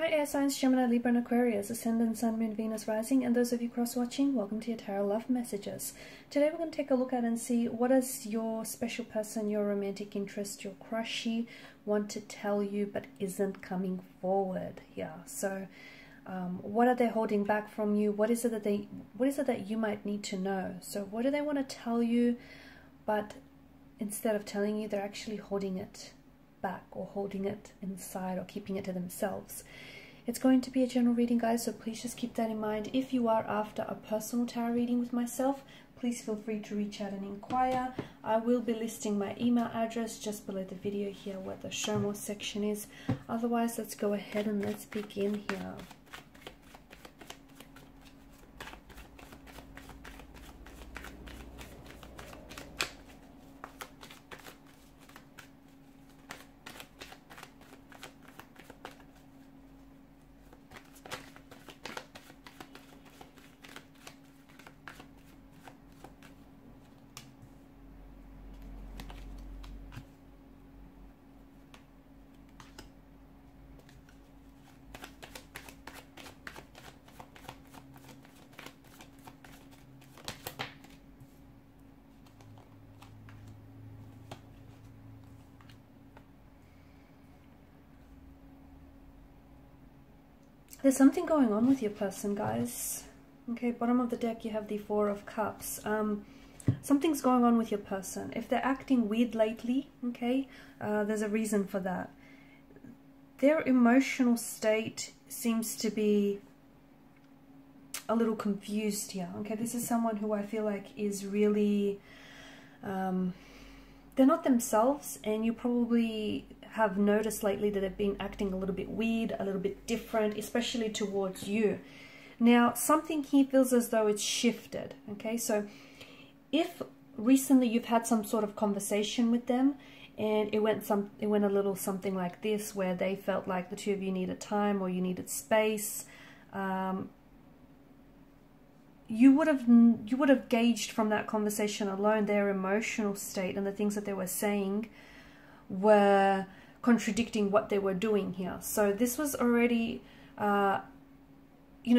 Hi air signs, Gemini, Libra and Aquarius, Ascendant, Sun, Moon, Venus, Rising, and those of you cross-watching, welcome to your Tarot Love Messages. Today we're going to take a look at and see what does your special person, your romantic interest, your crushy want to tell you but isn't coming forward here. So what are they holding back from you? What is it that you might need to know? So what do they want to tell you, but instead of telling you, they're actually holding it back or holding it inside or keeping it to themselves? It's going to be a general reading, guys, so please just keep that in mind. If you are after a personal tarot reading with myself, please feel free to reach out and inquire. I will be listing my email address just below the video here where the show more section is. Otherwise, let's go ahead and let's begin here. There's something going on with your person, guys. Okay, bottom of the deck you have the Four of Cups. Something's going on with your person. If they're acting weird lately, okay, there's a reason for that. Their emotional state seems to be a little confused here. Okay, this is someone who I feel like is really, they're not themselves, and you probably have noticed lately that they've been acting a little bit weird, a little bit different, especially towards you. Now, something here feels as though it's shifted, okay? So if recently you've had some sort of conversation with them and it went a little something like this, where they felt like the two of you needed time or you needed space, you would have gauged from that conversation alone their emotional state, and the things that they were saying were contradicting what they were doing here. So this was already,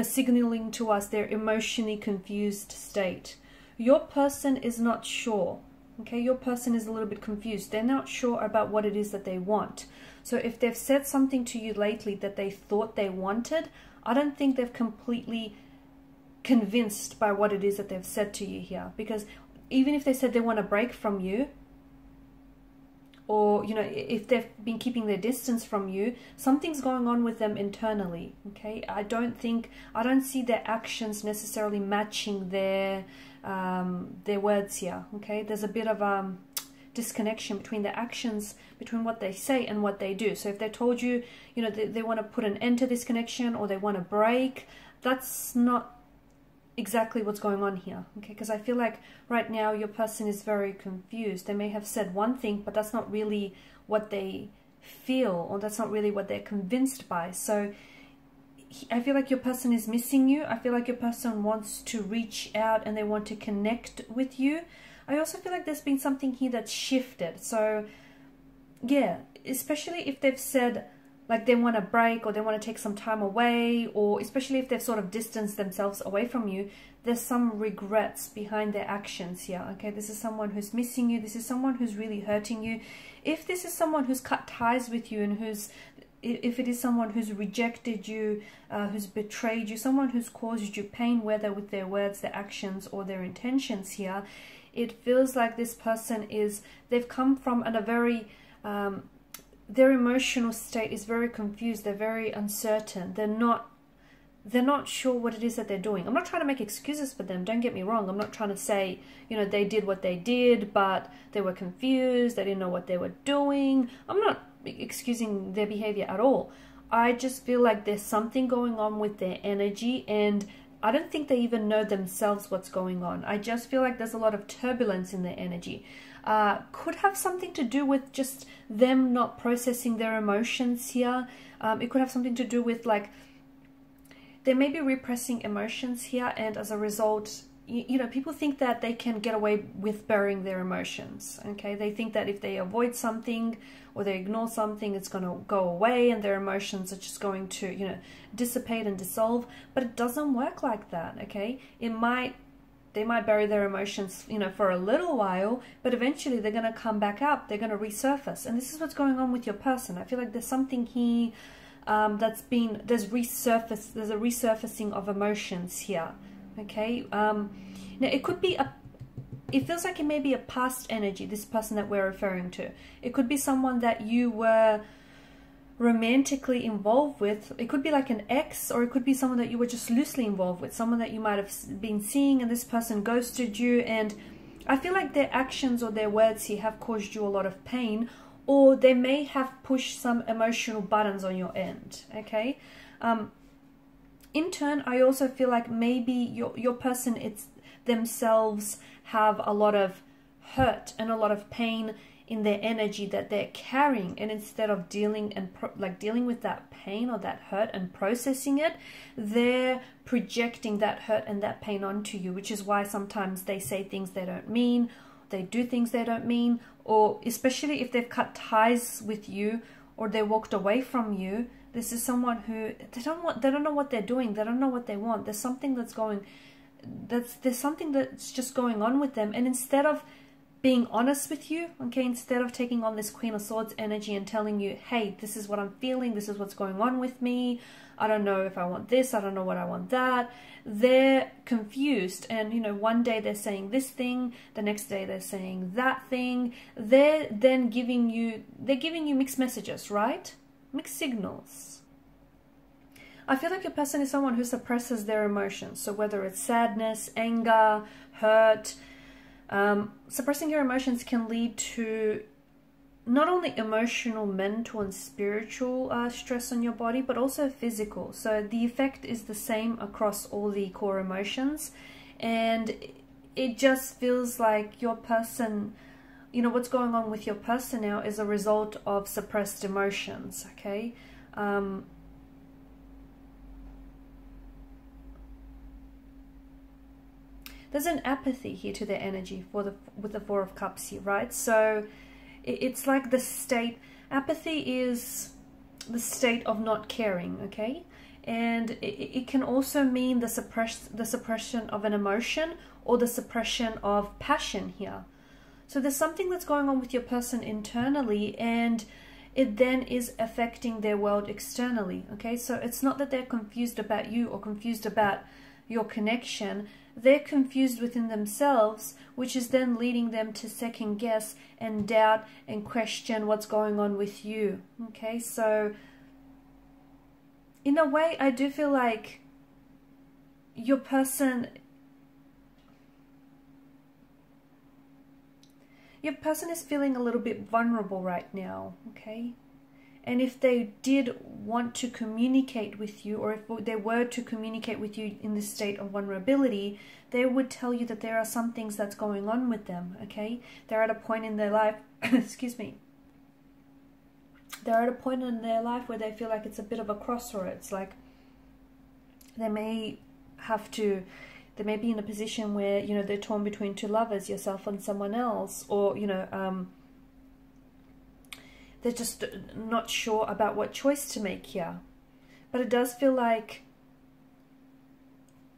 signaling to us their emotionally confused state. Your person is not sure, okay? Your person is a little bit confused. They're not sure about what it is that they want. So if they've said something to you lately that they thought they wanted, I don't think they've completely convinced by what it is that they've said to you here. Because even if they said they want a break from you, or, if they've been keeping their distance from you, something's going on with them internally, okay? I don't see their actions necessarily matching their words here, okay? There's a bit of disconnection between their actions, between what they say and what they do. So if they told you, they want to put an end to this connection or they want to break, that's not exactly what's going on here, okay? Because I feel like right now your person is very confused. They may have said one thing, but that's not really what they feel, or that's not really what they're convinced by. So I feel like your person is missing you. I feel like your person wants to reach out and they want to connect with you. I also feel like there's been something here that's shifted. So yeah, especially if they've said like they want a break or they want to take some time away, or especially if they've sort of distanced themselves away from you, there's some regrets behind their actions here, okay? This is someone who's missing you. This is someone who's really hurting you. If this is someone who's cut ties with you and if it is someone who's rejected you, who's betrayed you, someone who's caused you pain, whether with their words, their actions, or their intentions here, it feels like this person they've come from a very, their emotional state is very confused. They're very uncertain. They're not sure what it is that they're doing. I'm not trying to make excuses for them. Don't get me wrong. I'm not trying to say, they did what they did, but they were confused. They didn't know what they were doing. I'm not excusing their behavior at all. I just feel like there's something going on with their energy, and I don't think they even know themselves what's going on. I just feel like there's a lot of turbulence in their energy. Could have something to do with just them not processing their emotions here. It could have something to do with, like, they may be repressing emotions here, and as a result, you know, people think that they can get away with burying their emotions, okay? They think that if they avoid something or they ignore something, it's going to go away and their emotions are just going to, you know, dissipate and dissolve. But it doesn't work like that, okay? They might bury their emotions, you know, for a little while, but eventually they're going to come back up. They're going to resurface. And this is what's going on with your person. I feel like there's something here there's a resurfacing of emotions here, okay? Now it could be it feels like it may be a past energy, this person that we're referring to. It could be someone that you were romantically involved with. It could be like an ex, or it could be someone that you were just loosely involved with, someone that you might have been seeing and this person ghosted you. And I feel like their actions or their words here have caused you a lot of pain, or they may have pushed some emotional buttons on your end, okay? In turn, I also feel like maybe your person themselves have a lot of hurt and a lot of pain in their energy that they're carrying, and instead of dealing with that pain or that hurt and processing it, they're projecting that hurt and that pain onto you, which is why sometimes they say things they don't mean, they do things they don't mean, or especially if they've cut ties with you or they walked away from you. This is someone who they don't know what they're doing, they don't know what they want. There's something that's just going on with them, and instead of being honest with you, okay, instead of taking on this Queen of Swords energy and telling you, hey, this is what I'm feeling, this is what's going on with me, I don't know if I want this, I don't know what I want that, they're confused. And, you know, one day they're saying this thing, the next day they're saying that thing. They're then giving you mixed messages, right? Mixed signals. I feel like your person is someone who suppresses their emotions. So whether it's sadness, anger, hurt, suppressing your emotions can lead to not only emotional, mental and spiritual stress on your body, but also physical. So the effect is the same across all the core emotions, and it just feels like your person, you know, what's going on with your person now is a result of suppressed emotions, okay? There's an apathy here to their energy with the Four of Cups here, right? So it's like the state, apathy is the state of not caring, okay? And it can also mean the suppression of an emotion or the suppression of passion here. So there's something that's going on with your person internally, and it then is affecting their world externally, okay? So it's not that they're confused about you or confused about your connection. They're confused within themselves, which is then leading them to second guess and doubt and question what's going on with you, okay? So in a way, I do feel like your person is feeling a little bit vulnerable right now, okay? And if they did want to communicate with you, or if they were to communicate with you in this state of vulnerability, they would tell you that there are some things that's going on with them, okay? They're at a point in their life, excuse me, they're at a point in their life where they feel like it's a bit of a crossroads. Like they may be in a position where, you know, they're torn between two lovers, yourself and someone else, or, you know, they're just not sure about what choice to make here. But it does feel like,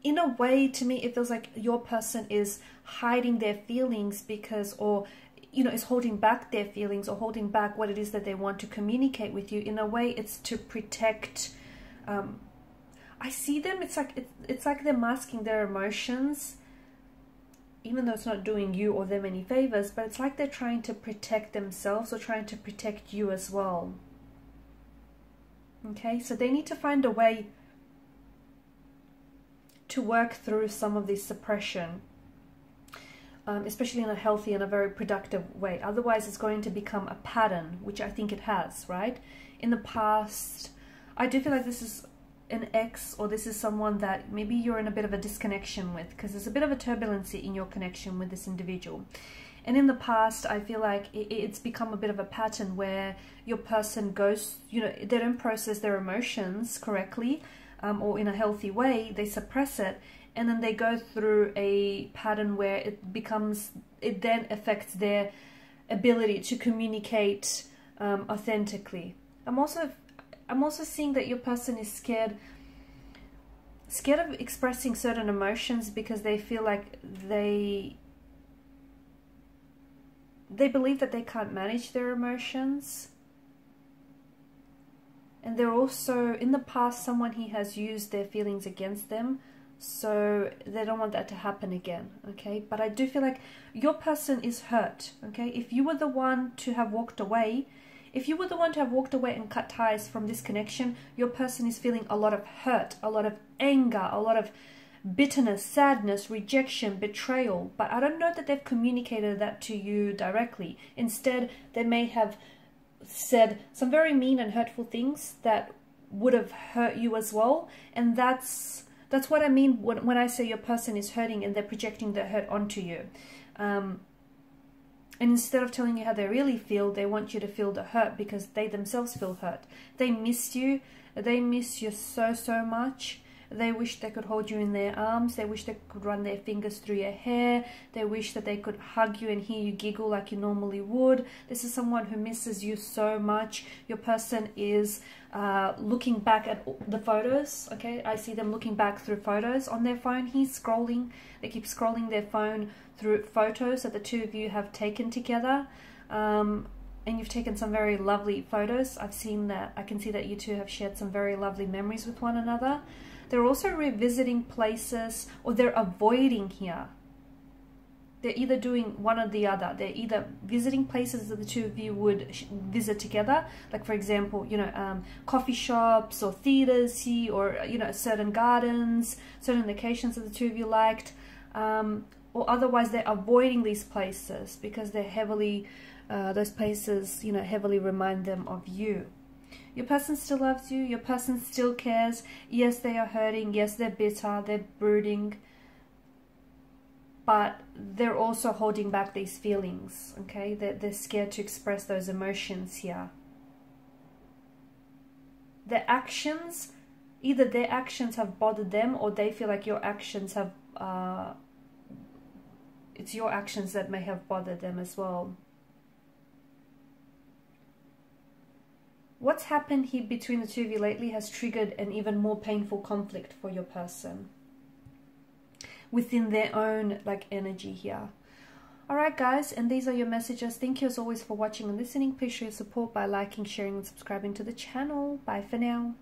in a way, to me, it feels like your person is hiding their feelings because, or, you know, is holding back their feelings or holding back what it is that they want to communicate with you. In a way, it's to protect. I see them, it's like they're masking their emotions, even though it's not doing you or them any favors, but it's like they're trying to protect themselves or trying to protect you as well. Okay, so they need to find a way to work through some of this suppression, especially in a healthy and a very productive way. Otherwise, it's going to become a pattern, which I think it has, right? In the past, I do feel like this is an ex, or this is someone that maybe you're in a bit of a disconnection with, because there's a bit of a turbulency in your connection with this individual. And in the past, I feel like it's become a bit of a pattern where your person goes, you know, they don't process their emotions correctly, or in a healthy way, they suppress it, and then they go through a pattern where it then affects their ability to communicate authentically. I'm also seeing that your person is scared of expressing certain emotions because they feel like they believe that they can't manage their emotions. And they're also, in the past, someone he has used their feelings against them, so they don't want that to happen again, okay? But I do feel like your person is hurt, okay? If you were the one to have walked away, and cut ties from this connection, your person is feeling a lot of hurt, a lot of anger, a lot of bitterness, sadness, rejection, betrayal. But I don't know that they've communicated that to you directly. Instead, they may have said some very mean and hurtful things that would have hurt you as well. And that's what I mean when I say your person is hurting and they're projecting their hurt onto you. And instead of telling you how they really feel, they want you to feel the hurt because they themselves feel hurt. They miss you. They miss you so, so much. They wish they could hold you in their arms. They wish they could run their fingers through your hair. They wish that they could hug you and hear you giggle like you normally would. This is someone who misses you so much. Your person is looking back at the photos, okay? I see them looking back through photos on their phone. He's scrolling. They keep scrolling their phone through photos that the two of you have taken together. And you've taken some very lovely photos. I've seen that. I can see that you two have shared some very lovely memories with one another. They're also revisiting places, or they're avoiding here. They're either doing one or the other. They're either visiting places that the two of you would visit together, like for example, you know, coffee shops or theaters, or you know, certain gardens, certain locations that the two of you liked, or otherwise they're avoiding these places because they're heavily, those places, you know, heavily remind them of you. Your person still loves you. Your person still cares. Yes, they are hurting. Yes, they're bitter. They're brooding. But they're also holding back these feelings, okay? They're scared to express those emotions here. Their actions, either their actions have bothered them or they feel like your actions have... it's your actions that may have bothered them as well. What's happened here between the two of you lately has triggered an even more painful conflict for your person within their own like energy here. Alright guys, and these are your messages. Thank you as always for watching and listening. Please show your support by liking, sharing and subscribing to the channel. Bye for now.